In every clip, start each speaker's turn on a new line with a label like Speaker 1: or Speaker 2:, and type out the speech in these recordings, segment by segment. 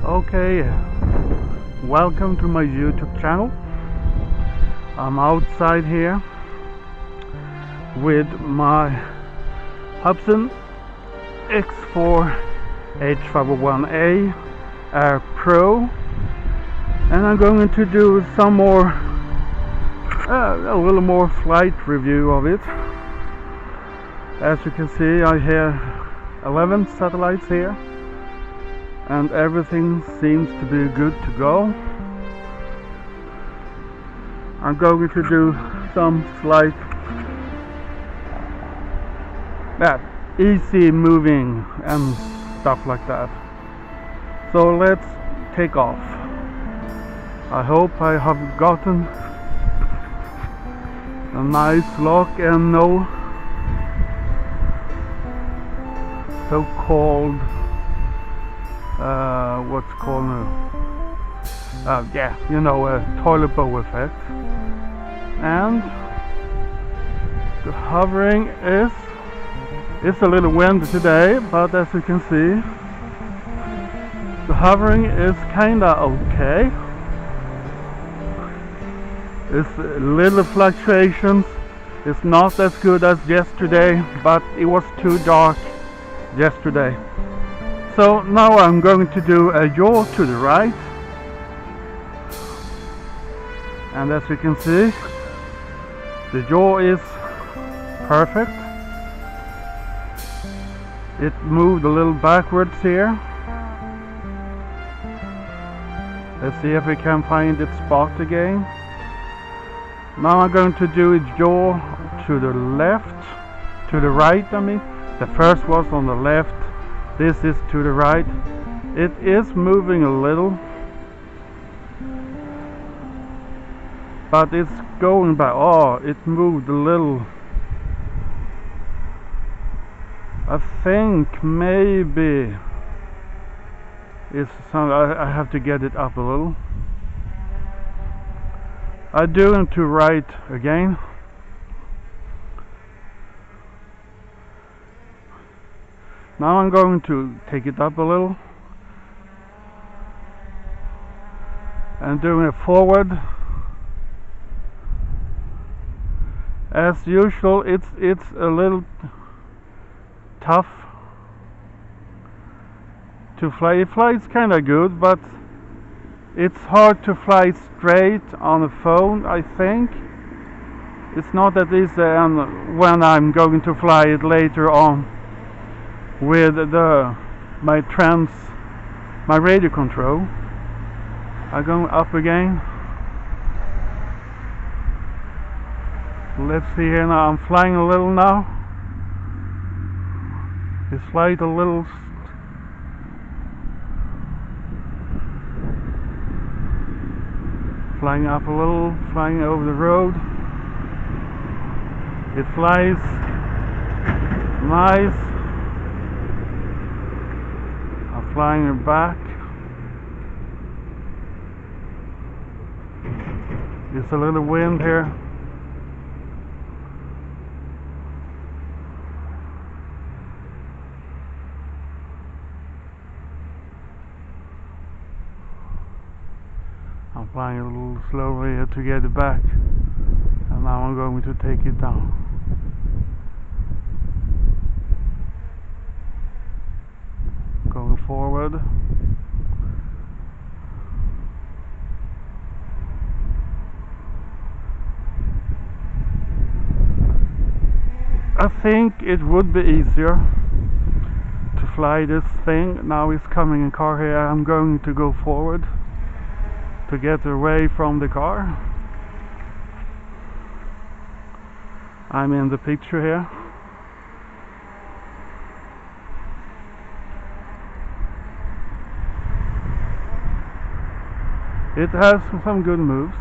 Speaker 1: Okay, welcome to my YouTube channel. I'm outside here with my Hubsan X4 H501A Air Pro, and I'm going to do some more a little more flight review of it. As you can see, I have 11 satellites here, and everything seems to be good to go. I'm going to do some slight easy moving and stuff like that. So let's take off. I hope I have gotten a nice lock and no so-called what's called a toilet bowl effect. And the hovering is a little windy today, but as you can see, the hovering is kinda okay. It's little fluctuations. It's not as good as yesterday, but it was too dark yesterday. So now I'm going to do a yaw to the right, and as you can see, the yaw is perfect. It moved a little backwards here. Let's see if we can find its spot again. Now I'm going to do its yaw to the left, to the right I mean. The first was on the left. This is to the right. It is moving a little, but it's going back. Oh, it moved a little. I think maybe it's some. I have to get it up a little. I do it to right again. Now I'm going to take it up a little and doing it forward. As usual, it's a little tough to fly. It flies kind of good, but it's hard to fly straight on a phone, I think. It's not that easy when I'm going to fly it later on with my radio control. I'm going up again. Let's see here now. I'm flying a little now. It's flight a little. Flying up a little, flying over the road. It flies nice. I'm flying it back. It's a little wind here. I'm flying a little slowly to get it back, and now I'm going to take it down. Going forward. I think it would be easier to fly this thing. Now it's coming in car here. I'm going to go forward to get away from the car. I'm in the picture here. It has some good moves.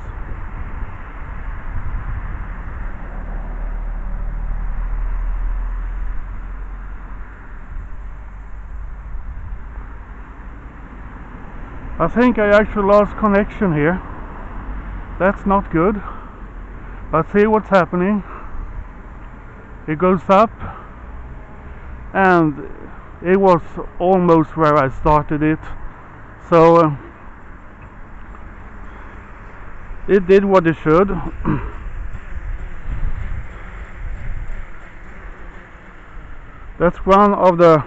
Speaker 1: I think I actually lost connection here. That's not good. But see what's happening. It goes up, and it was almost where I started it. So it did what it should. That's one of the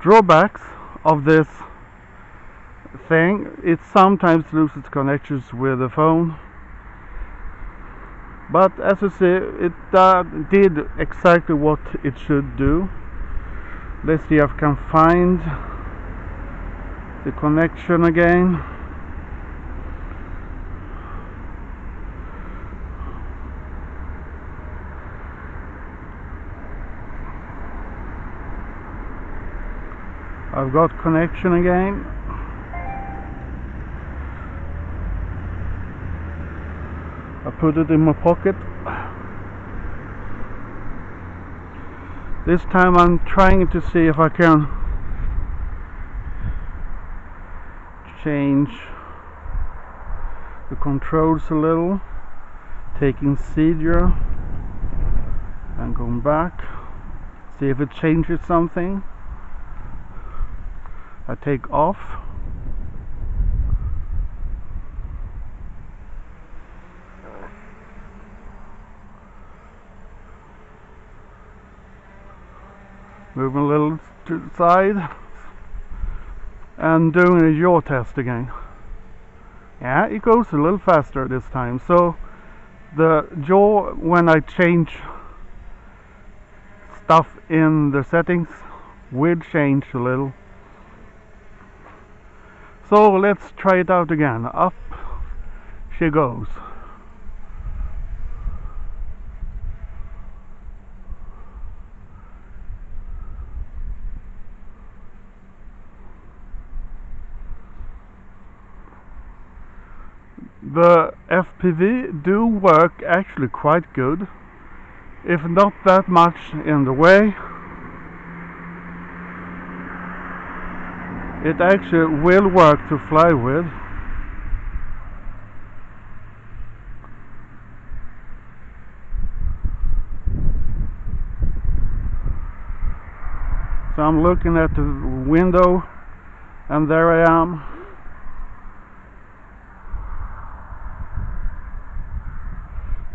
Speaker 1: drawbacks of this thing. It sometimes loses connections with the phone, but as you see, it did exactly what it should do. Let's see if I can find the connection again. I've got connection again. I put it in my pocket. This time I'm trying to see if I can change the controls a little, taking zero and going back, see if it changes something. I take off. Moving a little to the side and doing a yaw test again. Yeah, it goes a little faster this time. So the yaw, when I change stuff in the settings, will change a little. So let's try it out again. Up she goes. The FPV do work actually quite good, if not that much in the way. It actually will work to fly with. So I'm looking at the window and there I am.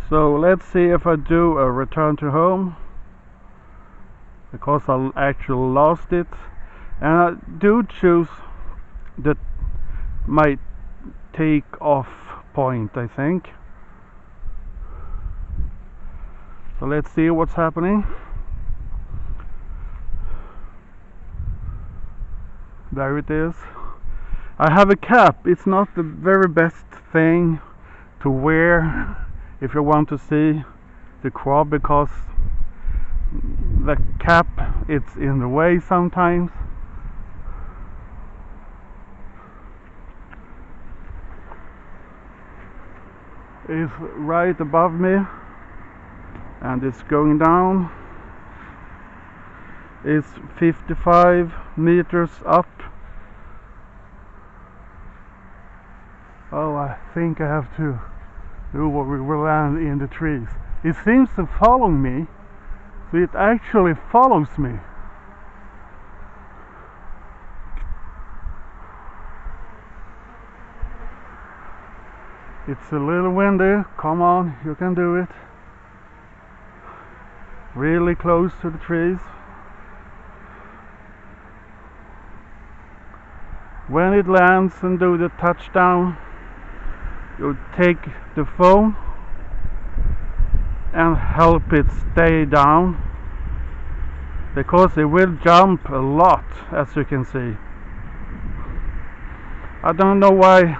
Speaker 1: So let's see if I do a return to home, because I actually lost it, and I do choose my take off point, I think. So let's see what's happening. There it is. I have a cap. It's not the very best thing to wear if you want to see the quad, because the cap, it's in the way sometimes. It's right above me and it's going down. It's 55 meters up. Oh, I think I have to do what we will land in the trees. It seems to follow me, so it actually follows me. It's a little windy. Come on, you can do it. Really close to the trees. When it lands and do the touchdown, you take the phone and help it stay down, because it will jump a lot, as you can see. I don't know why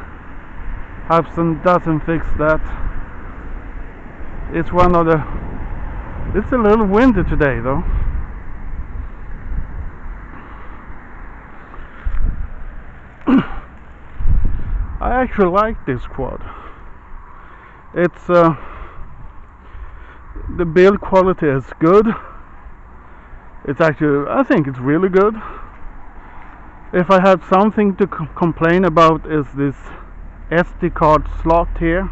Speaker 1: Hubsan doesn't fix that. It's a little windy today though. I actually like this quad. It's the build quality is good. It's actually, I think it's really good. If I had something to complain about, is this SD card slot here.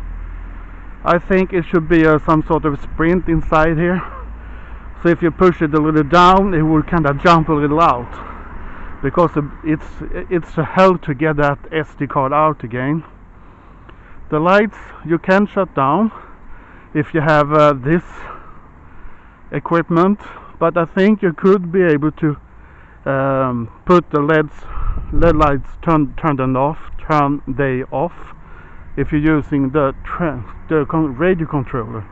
Speaker 1: I think it should be some sort of sprint inside here. So if you push it a little down, it will kind of jump a little out. because it's a hell to get that SD card out again. The lights you can shut down if you have this equipment, but I think you could be able to put the LED lights turn they off if you're using the radio controller.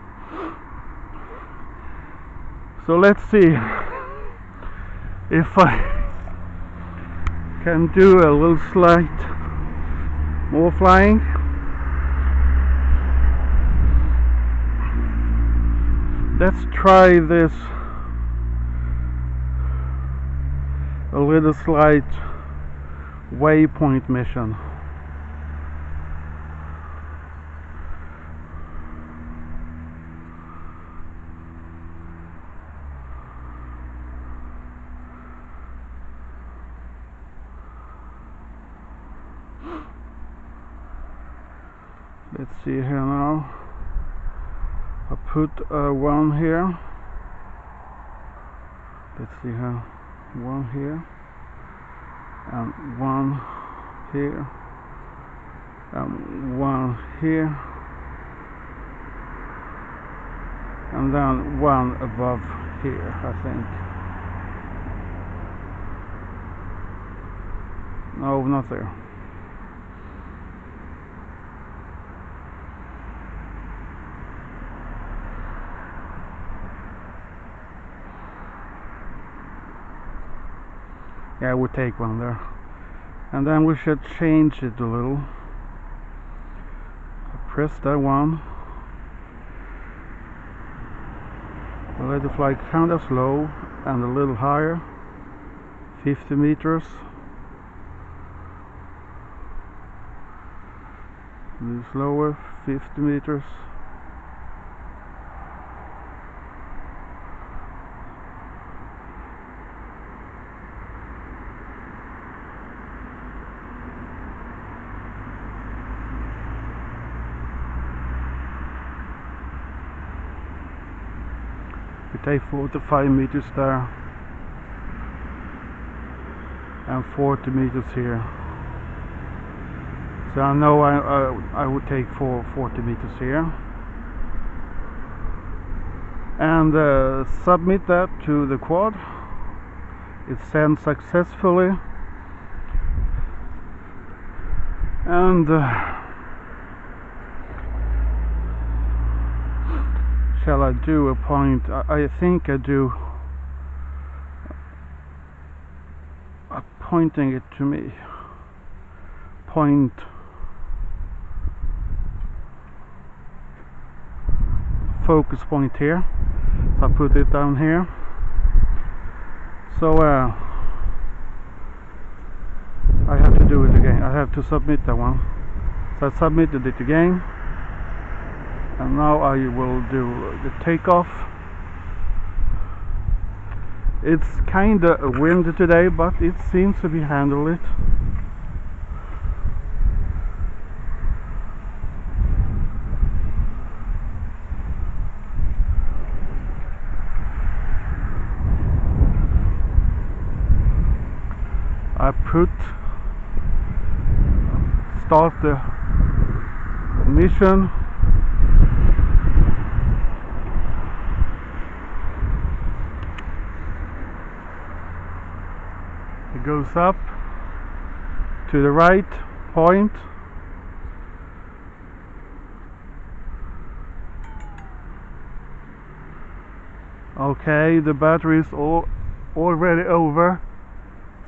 Speaker 1: So let's see if I can do a little slight more flying. Let's try this a little slight waypoint mission. Let's see here now. I put one here. Let's see here. One here. And one here. And one here. And then one above here, I think. No, not there. Yeah, we'll take one there. And then we should change it a little. Press that one. We'll let it fly kind of slow and a little higher. 50 meters. A little slower, 50 meters. We take 45 meters there and 40 meters here. So I know I would take 40 meters here and submit that to the quad. It's sent successfully, and shall I do a point? I think I do pointing it to me. Point focus point here. So I put it down here. So I have to do it again. I have to submit that one. So I submitted it again. And now I will do the takeoff. It's kinda windy today, but it seems to be handled it. I start the mission. It goes up to the right point. Okay, the battery is already over.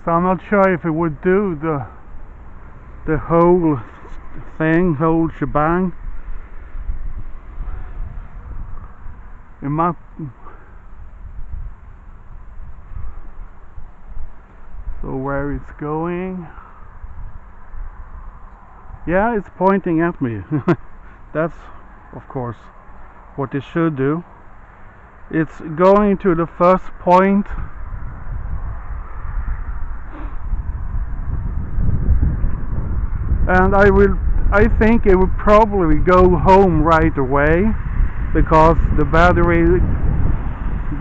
Speaker 1: So I'm not sure if it would do the whole thing, whole shebang. It might. So where it's going? Yeah, it's pointing at me. That's of course what it should do. It's going to the first point. And I think it will probably go home right away because the battery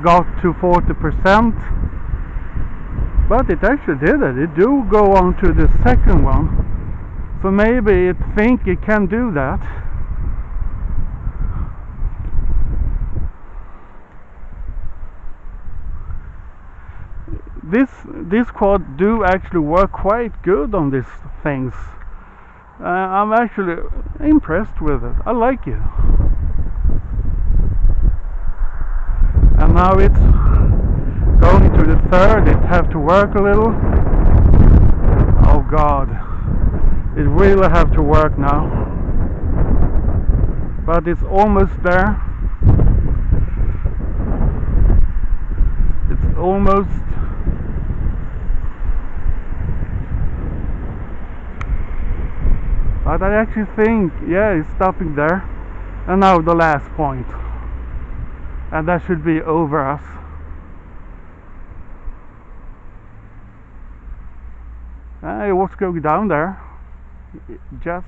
Speaker 1: got to 40%. But it actually did it. It do go on to the second one. So maybe it think it can do that. This quad do actually work quite good on these things. I'm actually impressed with it. I like it. And now it's going to the third. It have to work a little. Oh God, it really have to work now. But it's almost there. It's almost. But I actually think, yeah, it's stopping there. And now the last point. And that should be over us. It was going down there. Just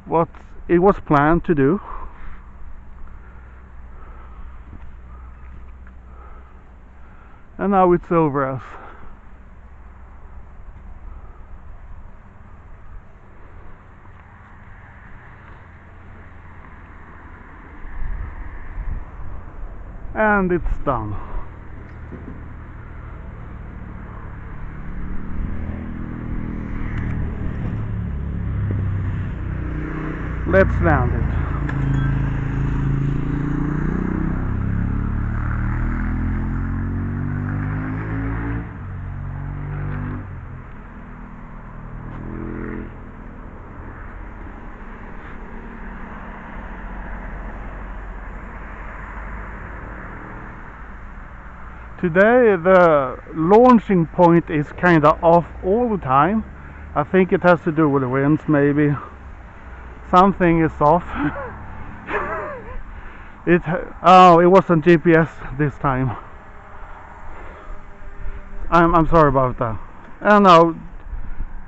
Speaker 1: what it was planned to do. And now it's over us. And it's done. Let's land it. Today the launching point is kind of off all the time. I think it has to do with the winds, maybe. Something is off. It wasn't GPS this time. I'm sorry about that. And now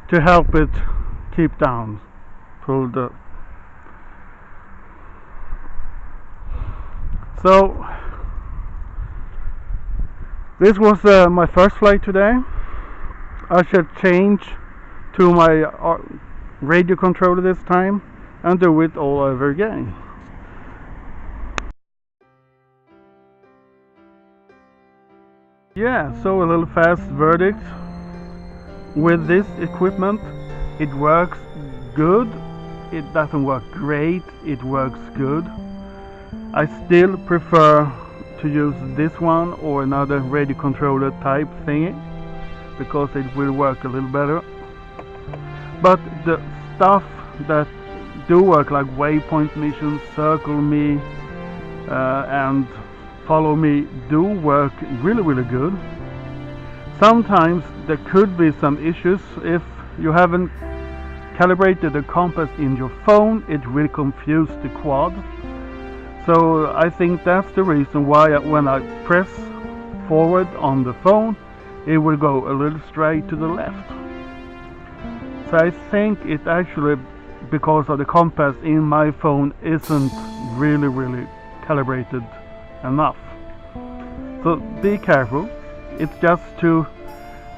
Speaker 1: to help it keep down, pull the. So this was my first flight today. I should change to my radio controller this time and do it all over again. Yeah, so a little fast verdict. With this equipment, it works good. It doesn't work great, it works good. I still prefer to use this one or another radio controller type thingy because it will work a little better. But the stuff that do work, like waypoint missions, circle me and follow me, do work really good. Sometimes there could be some issues if you haven't calibrated the compass in your phone. It will confuse the quad. So I think that's the reason why when I press forward on the phone, it will go a little straight to the left. So I think it actually, because of the compass in my phone, isn't really calibrated enough. So be careful. It's just to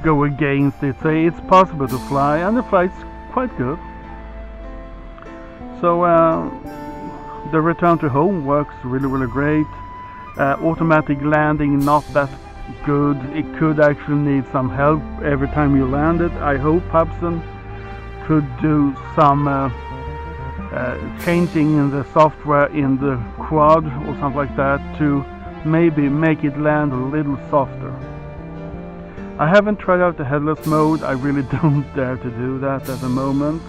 Speaker 1: go against it. Say it's possible to fly, and the flight's quite good. So the return to home works really great. Automatic landing not that good. It could actually need some help every time you land it. I hope Hubsan could do some changing in the software in the quad or something like that to maybe make it land a little softer. I haven't tried out the headless mode. I really don't dare to do that at the moment.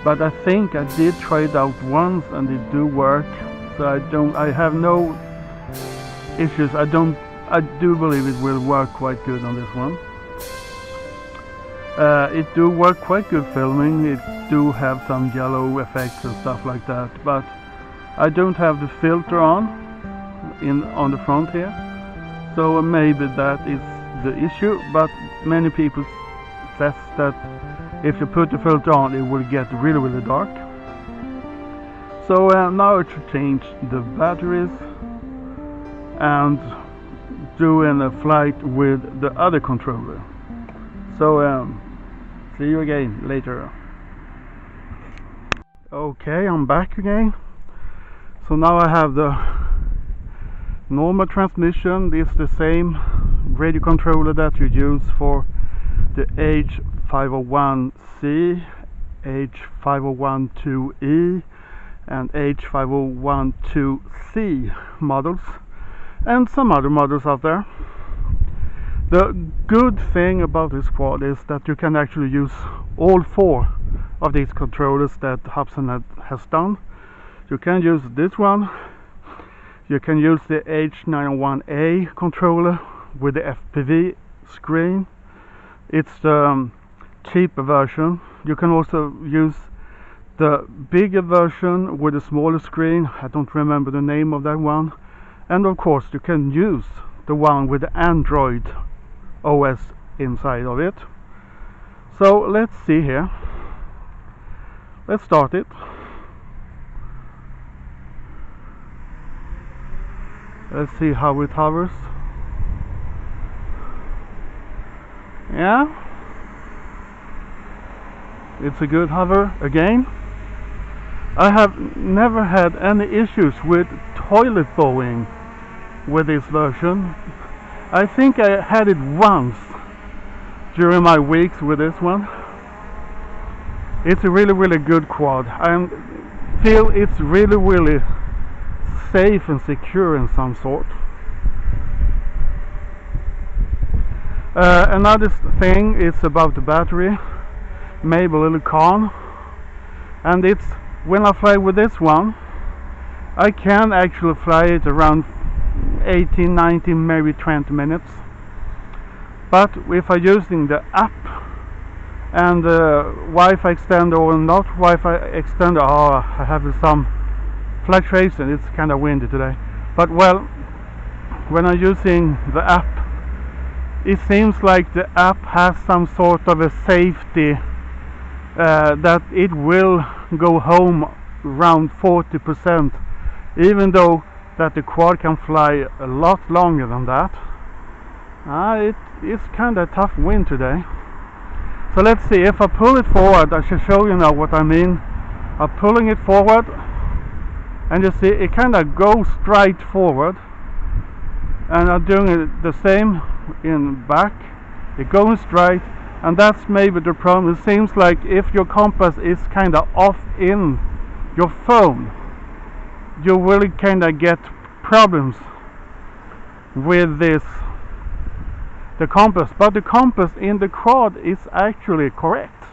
Speaker 1: But I think I did try it out once and it do work. So I have no issues. I do believe it will work quite good on this one. It do work quite good filming. It do have some yellow effects and stuff like that. But I don't have the filter on the front here. So maybe that is the issue. But many people says that if you put the filter on, it will get really dark. So now it should change the batteries and doing a flight with the other controller. So see you again later. Okay, I'm back again. So now I have the normal transmission. It's the same radio controller that you use for the H501C, H501A and H501C models, and some other models out there. The good thing about this quad is that you can actually use all four of these controllers that Hubsan has done. You can use this one, you can use the H501A controller with the FPV screen. It's the cheaper version. You can also use the bigger version with a smaller screen. I don't remember the name of that one. And of course you can use the one with the Android OS inside of it. So let's see here. Let's start it. Let's see how it hovers. Yeah, it's a good hover again. I have never had any issues with toilet bowing with this version. I think I had it once during my weeks with this one. It's a really good quad. I feel it's really safe and secure in some sort. Another thing is about the battery, maybe a little con, and it's when I fly with this one, I can actually fly it around 18, 19, maybe 20 minutes. But if I'm using the app and the Wi-Fi extender or not Wi-Fi extender, I have some fluctuation. It's kind of windy today. But well, when I'm using the app, it seems like the app has some sort of a safety that it will go home around 40%, even though that the quad can fly a lot longer than that. It's kind of tough wind today. So let's see, if I pull it forward, I should show you now what I mean. I'm pulling it forward, and you see it kind of goes straight forward, and I'm doing it the same in back. It goes straight, and that's maybe the problem. It seems like if your compass is kind of off in your phone, you will kind of get problems with the compass. But the compass in the quad is actually correct.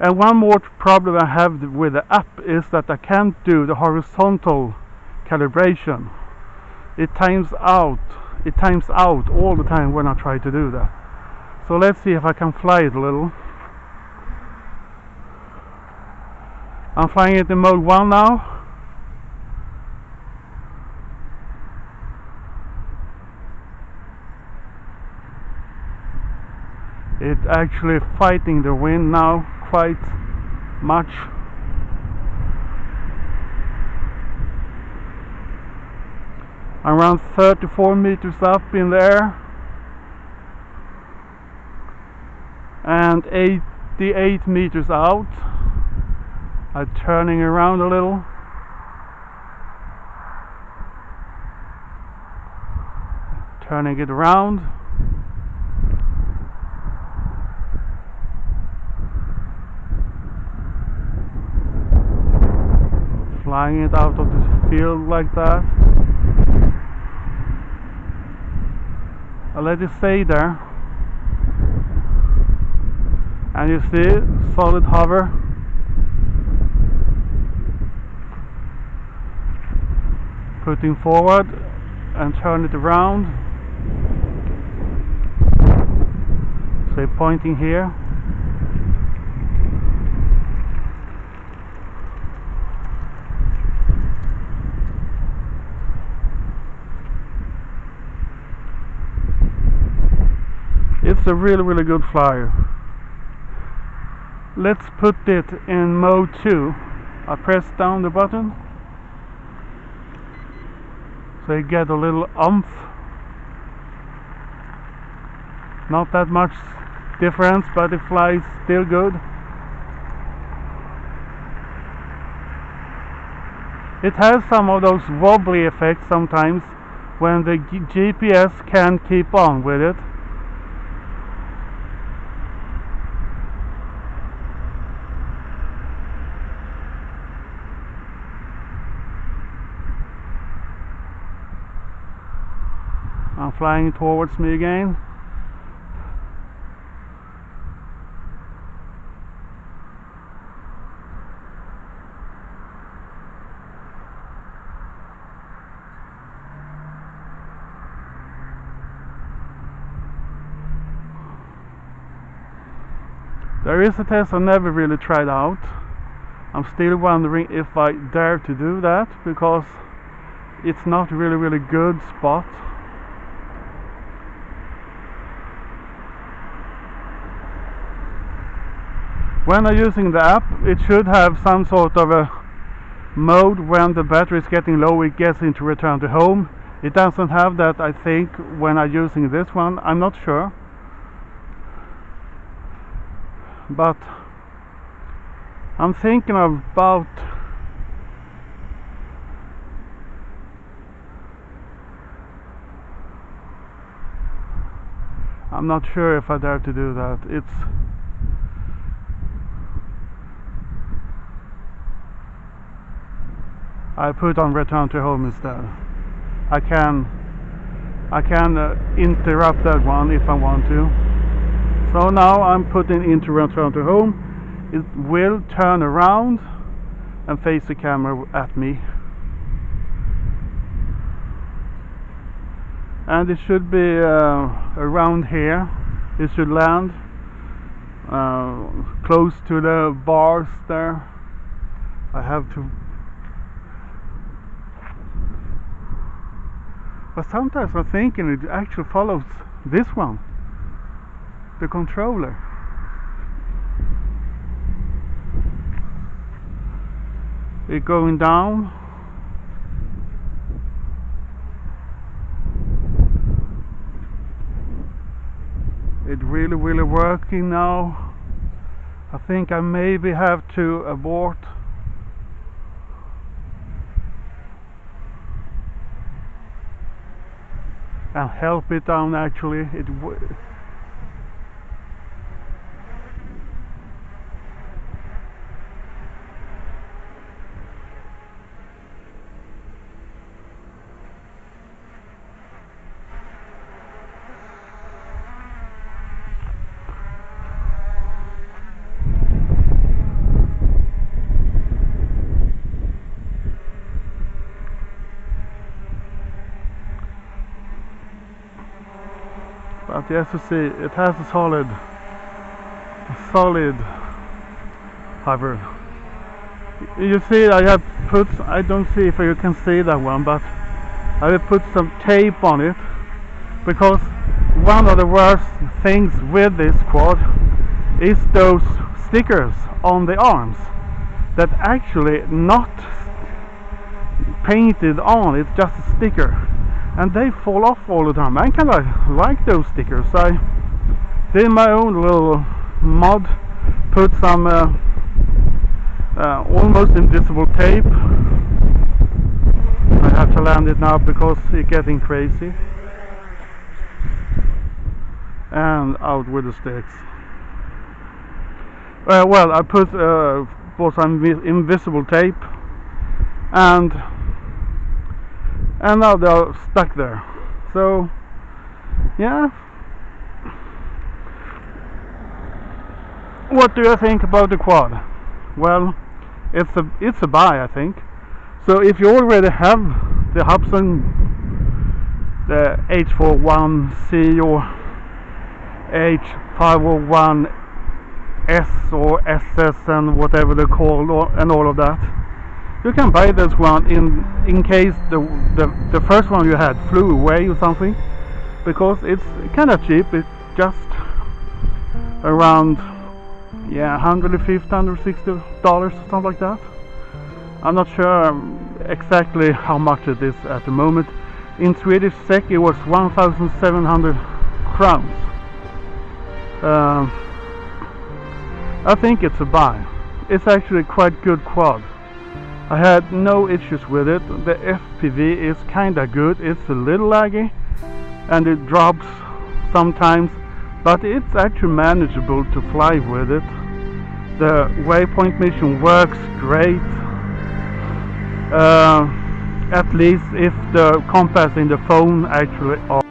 Speaker 1: And one more problem I have with the app is that I can't do the horizontal calibration. It times out all the time when I try to do that. So let's see if I can fly it a little. I'm flying it in mode 1 now. It's actually fighting the wind now quite much. Around 34 meters up in the air and 88 meters out. I'm turning around a little. Turning it around. Flying it out of the field like that. I let it stay there, and you see solid hover. Putting forward and turn it around. Say pointing here. It's a really good flyer. Let's put it in mode 2. I press down the button so you get a little oomph. Not that much difference, but it flies still good. It has some of those wobbly effects sometimes when the GPS can't keep on with it. I'm flying towards me again. There is a test I never really tried out. I'm still wondering if I dare to do that, because it's not really good spot. When I'm using the app, it should have some sort of a mode when the battery is getting low, it gets into return to home. It doesn't have that, I think, when I'm using this one. I'm not sure. But I'm thinking about I'm not sure if I dare to do that. I put on return to home instead. I can interrupt that one if I want to. So now I'm putting into return to home. It will turn around and face the camera at me. And it should be around here. It should land close to the bars there. I have to. But sometimes I'm thinking it actually follows this one, the controller. It going down. It really working now. I think I maybe have to abort. And help it down actually. But as you see, it has a solid hover. You see, I have put, I don't see if you can see that one, but I have put some tape on it, because one of the worst things with this quad is those stickers on the arms that actually not painted on, it's just a sticker. And they fall off all the time. I kind of like those stickers. I did my own little mod, put some almost invisible tape. I have to land it now because it's getting crazy. And out with the sticks. Well, I put some invisible tape, and now they're stuck there. So yeah, what do you think about the quad? Well, it's a buy, I think. So if you already have the Hubsan, the H501C or H501S or SS and whatever they're called, and all of that, you can buy this one in case the first one you had flew away or something, because it's kind of cheap. It's just around $150, $160 or something like that. I'm not sure exactly how much it is at the moment. In Swedish SEK it was 1,700 crowns. Um, I think it's a buy. It's actually quite good quad. I had no issues with it. The FPV is kinda good. It's a little laggy and it drops sometimes, but it's actually manageable to fly with it. The waypoint mission works great. At least if the compass in the phone actually are.